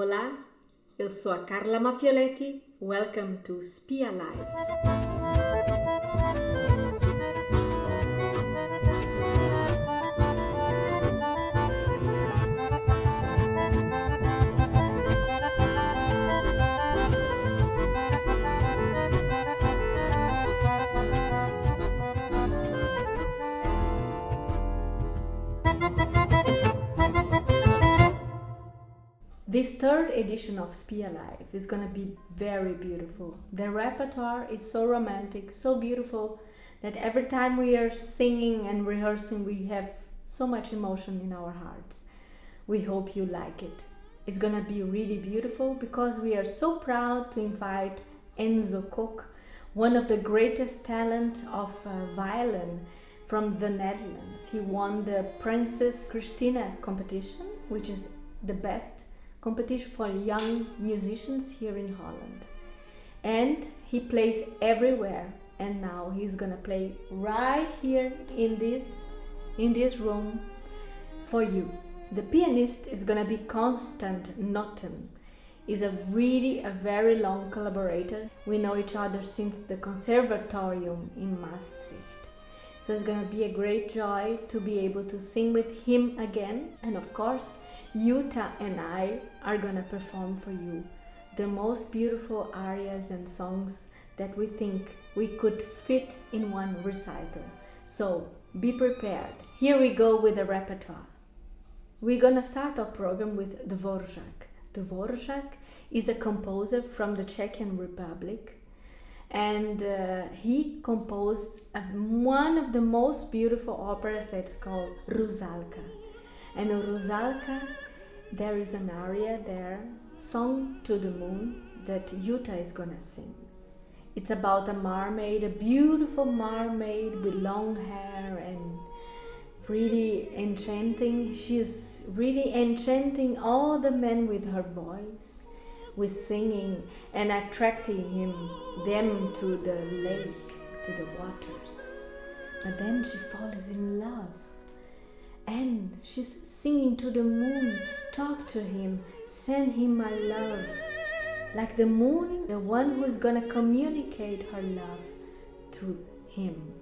Olá, eu sou a Carla Mafioletti. Welcome to Spia Live. This third edition of Spia Live is gonna be very beautiful. The repertoire is so romantic, so beautiful, that every time we are singing and rehearsing, we have so much emotion in our hearts. We hope you like it. It's gonna be really beautiful because we are so proud to invite Enzo Kok, one of the greatest talent of violin from the Netherlands. He won the Princess Christina competition, which is the best competition for young musicians here in Holland. And he plays everywhere, and now he's gonna play right here in this room for you. The pianist is gonna be Constant Notten. He's a very long collaborator. We know each other since the conservatorium in Maastricht. So it's gonna be a great joy to be able to sing with him again. And of course, Jutta and I are gonna perform for you the most beautiful arias and songs that we think we could fit in one recital. So be prepared. Here we go with the repertoire. We're gonna start our program with Dvorak. Dvorak is a composer from the Czech Republic, and he composed one of the most beautiful operas that's called Rusalka. And in Rusalka, there is an aria there, Song to the Moon, that Jutta is gonna sing. It's about a mermaid, a beautiful mermaid with long hair and really enchanting. She's really enchanting all the men with her voice, with singing and attracting them to the lake, to the waters. But then she falls in love. And she's singing to the moon, talk to him, send him my love. Like the moon, the one who's gonna communicate her love to him.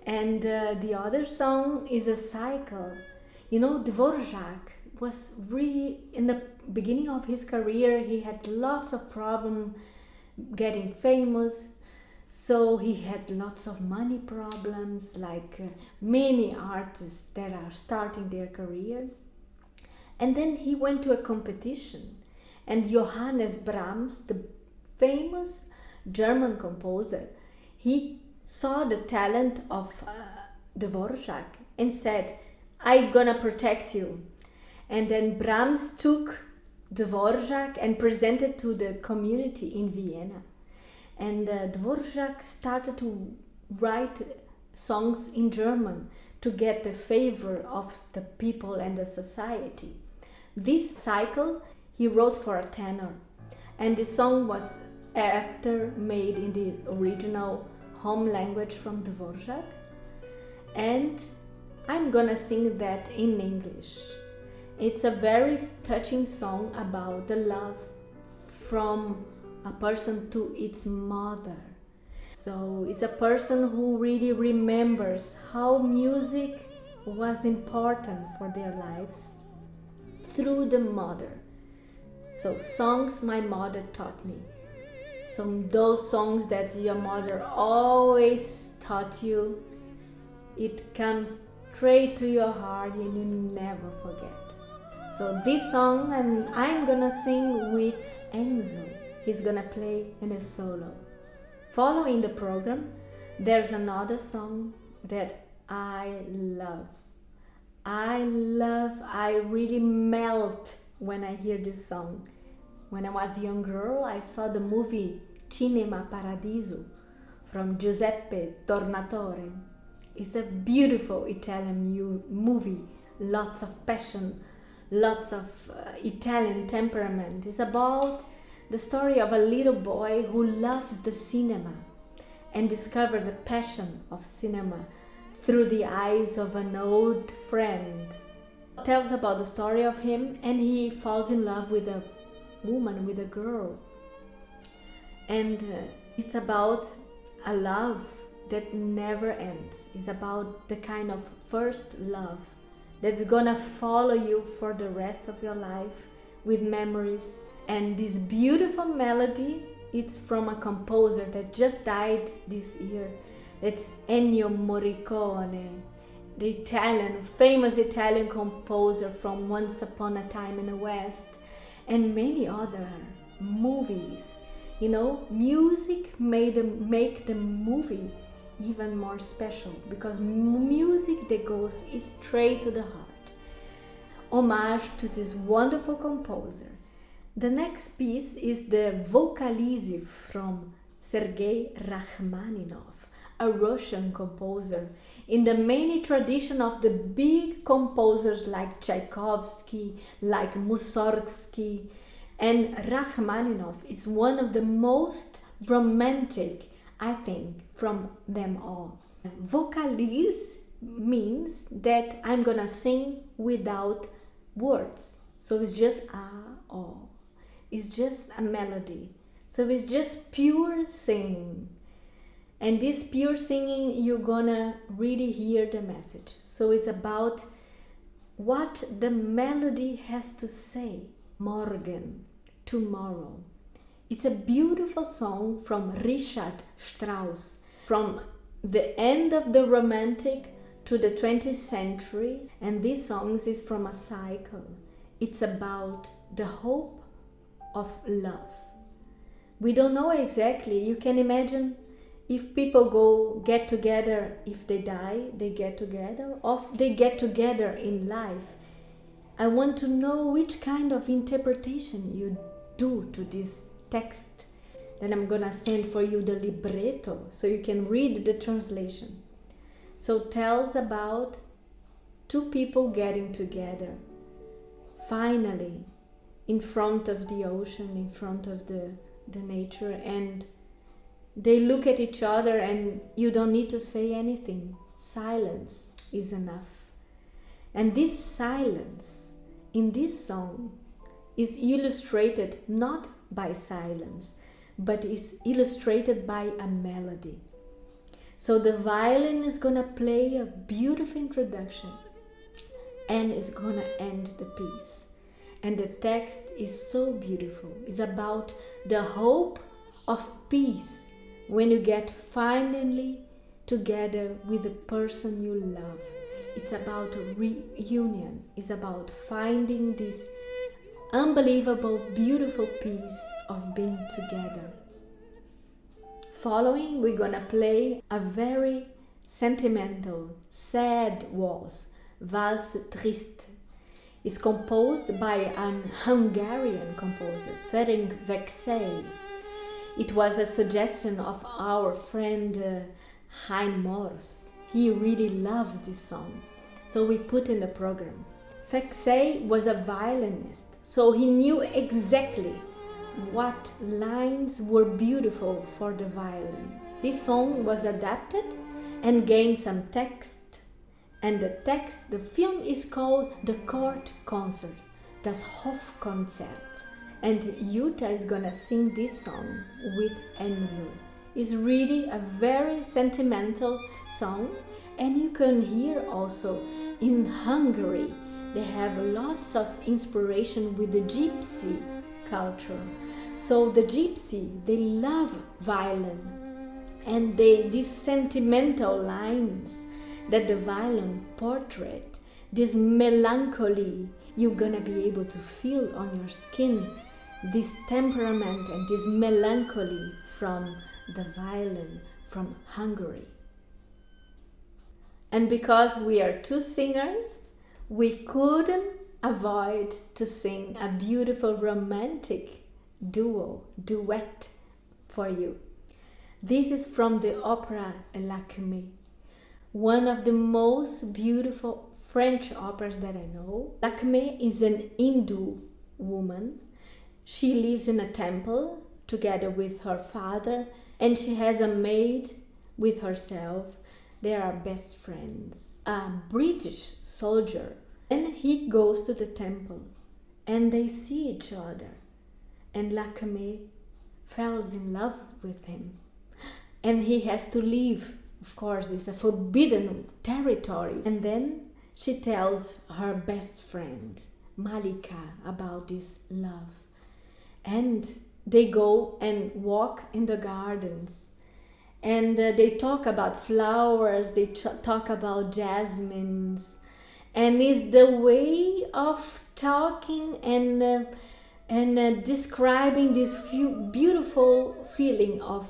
And the other song is a cycle. You know, Dvorak was really, in the beginning of his career, he had lots of problems getting famous. So he had lots of money problems, like many artists that are starting their career. And then he went to a competition, and Johannes Brahms, the famous German composer, he saw the talent of Dvorak and said, I'm gonna protect you. And then Brahms took Dvorak and presented to the community in Vienna. And Dvorak started to write songs in German to get the favor of the people and the society. This cycle he wrote for a tenor, and the song was after made in the original home language from Dvorak. And I'm gonna sing that in English. It's a very touching song about the love from a person to its mother. So it's a person who really remembers how music was important for their lives through the mother. So songs my mother taught me. So those songs that your mother always taught you, it comes straight to your heart and you never forget. So this song, and I'm gonna sing with Enzo. He's gonna play in a solo. Following the program, there's another song that I love. I really melt when I hear this song. When I was a young girl, I saw the movie Cinema Paradiso from Giuseppe Tornatore. It's a beautiful Italian movie, lots of passion, lots of Italian temperament. It's about the story of a little boy who loves the cinema and discovers the passion of cinema through the eyes of an old friend. It tells about the story of him, and he falls in love with a woman, with a girl. And it's about a love that never ends. It's about the kind of first love that's gonna follow you for the rest of your life with memories. And this beautiful melody, it's from a composer that just died this year. It's Ennio Morricone, the famous Italian composer from Once Upon a Time in the West, and many other movies. You know, music make the movie even more special, because music that goes straight to the heart. Homage to this wonderful composer. The next piece is the Vocalize from Sergei Rachmaninoff, a Russian composer in the many tradition of the big composers like Tchaikovsky, like Mussorgsky. And Rachmaninoff is one of the most romantic, I think, from them all. Vocalize means that I'm gonna sing without words. So it's just oh. It's just a melody. So it's just pure singing. And this pure singing, you're gonna really hear the message. So it's about what the melody has to say. Morgen, tomorrow. It's a beautiful song from Richard Strauss, from the end of the Romantic to the 20th century. And this song is from a cycle. It's about the hope of love. We don't know exactly. You can imagine if people get together, if they die, they get together, or if they get together in life. I want to know which kind of interpretation you do to this text. Then I'm gonna send for you the libretto so you can read the translation. So it tells about two people getting together, finally, in front of the ocean, in front of the nature, and they look at each other and you don't need to say anything. Silence is enough. And this silence in this song is illustrated not by silence, but is illustrated by a melody. So the violin is gonna play a beautiful introduction and is gonna end the piece. And the text is so beautiful. It's about the hope of peace when you get finally together with the person you love. It's about a reunion. It's about finding this unbelievable, beautiful peace of being together. Following, we're gonna play a very sentimental, sad waltz, Valse Triste. It's composed by an Hungarian composer, Ferenc Vexey. It was a suggestion of our friend Hein Morse. He really loves this song, so we put in the program. Vexey was a violinist, so he knew exactly what lines were beautiful for the violin. This song was adapted and gained some text, and the film is called The Court Concert, Das Hofkonzert, and Jutta is gonna sing this song with Enzo. It's really a very sentimental song, and you can hear also in Hungary they have lots of inspiration with the gypsy culture. So the gypsy, they love violin, and these sentimental lines that the violin portrait, this melancholy, you're gonna be able to feel on your skin, this temperament and this melancholy from the violin from Hungary. And because we are two singers, we couldn't avoid to sing a beautiful romantic duet for you. This is from the opera Lakmé, one of the most beautiful French operas that I know. Lakmé is an Hindu woman. She lives in a temple together with her father, and she has a maid with herself. They are best friends. A British soldier, and he goes to the temple and they see each other. and Lakme falls in love with him. And he has to leave. Of course, it's a forbidden territory. And then she tells her best friend, Malika, about this love. And they go and walk in the gardens. And they talk about flowers, they talk about jasmines. And it's the way of talking and describing this beautiful feeling of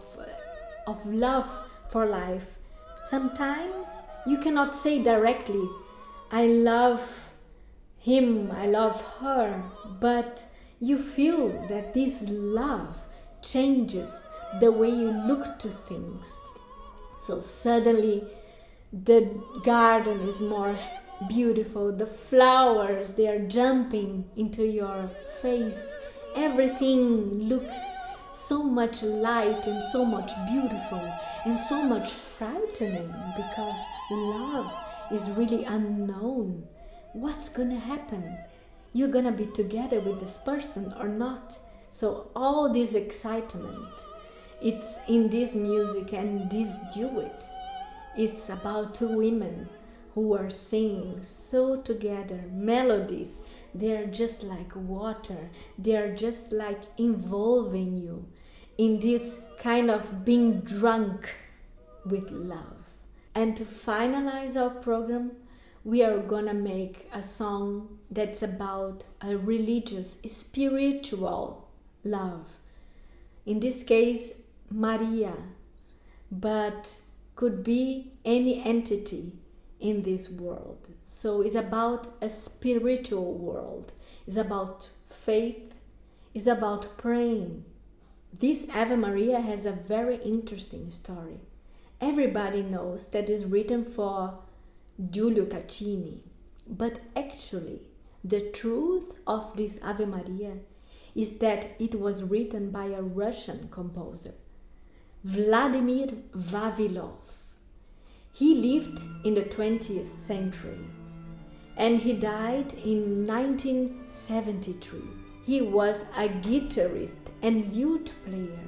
love for life. Sometimes you cannot say directly, I love him, I love her, but you feel that this love changes the way you look to things. So suddenly the garden is more beautiful, the flowers, they are jumping into your face, everything looks so much light and so much beautiful and so much frightening, because love is really unknown. What's gonna happen? You're gonna be together with this person or not? So all this excitement, it's in this music and this duet. It's about two women who are singing so together, melodies. They're just like water. They're just like involving you in this kind of being drunk with love. And to finalize our program, we are gonna make a song that's about a religious, spiritual love. In this case, Maria, but could be any entity in this world. So it's about a spiritual world. It's about faith. It's about praying. This Ave Maria has a very interesting story. Everybody knows that it's written for Giulio Caccini, but actually the truth of this Ave Maria is that it was written by a Russian composer, Vladimir Vavilov. He lived in the 20th century and he died in 1973. He was a guitarist and lute player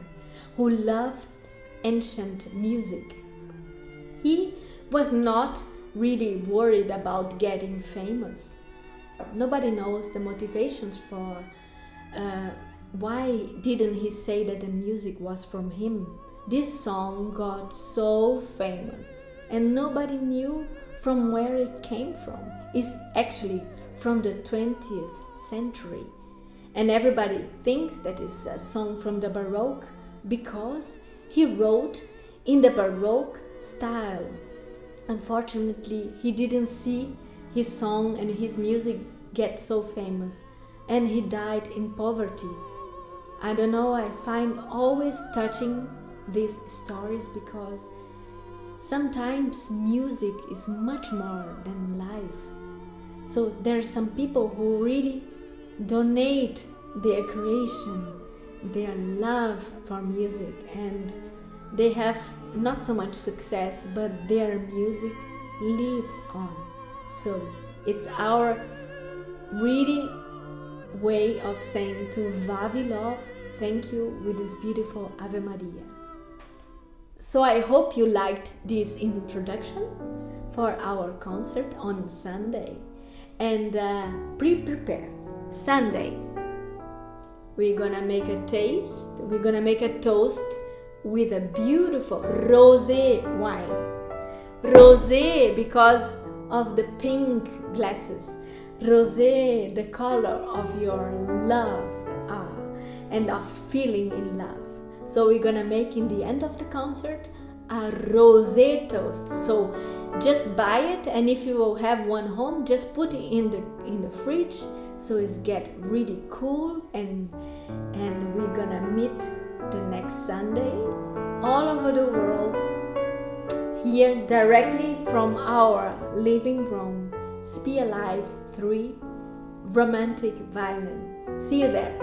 who loved ancient music. He was not really worried about getting famous. Nobody knows the motivations for why didn't he say that the music was from him. This song got so famous and nobody knew from where it came from. It's actually from the 20th century. And everybody thinks that it's a song from the Baroque because he wrote in the Baroque style. Unfortunately, he didn't see his song and his music get so famous, and he died in poverty. I don't know, I find always touching these stories because sometimes music is much more than life. So there are some people who really donate their creation, their love for music, and they have not so much success, but their music lives on. So it's our really way of saying to Vavilov, thank you with this beautiful Ave Maria. So I hope you liked this introduction for our concert on Sunday. And prepare. Sunday, we're gonna make a taste, we're gonna make a toast with a beautiful rosé wine. Rosé because of the pink glasses. Rosé, the color of your love and of feeling in love. So we're gonna make in the end of the concert a rosé toast. So just buy it, and if you will have one home, just put it in the fridge so it's get really cool, and we're gonna meet the next Sunday all over the world here directly from our living room. Spia Live 3 Romantic Violin. See you there.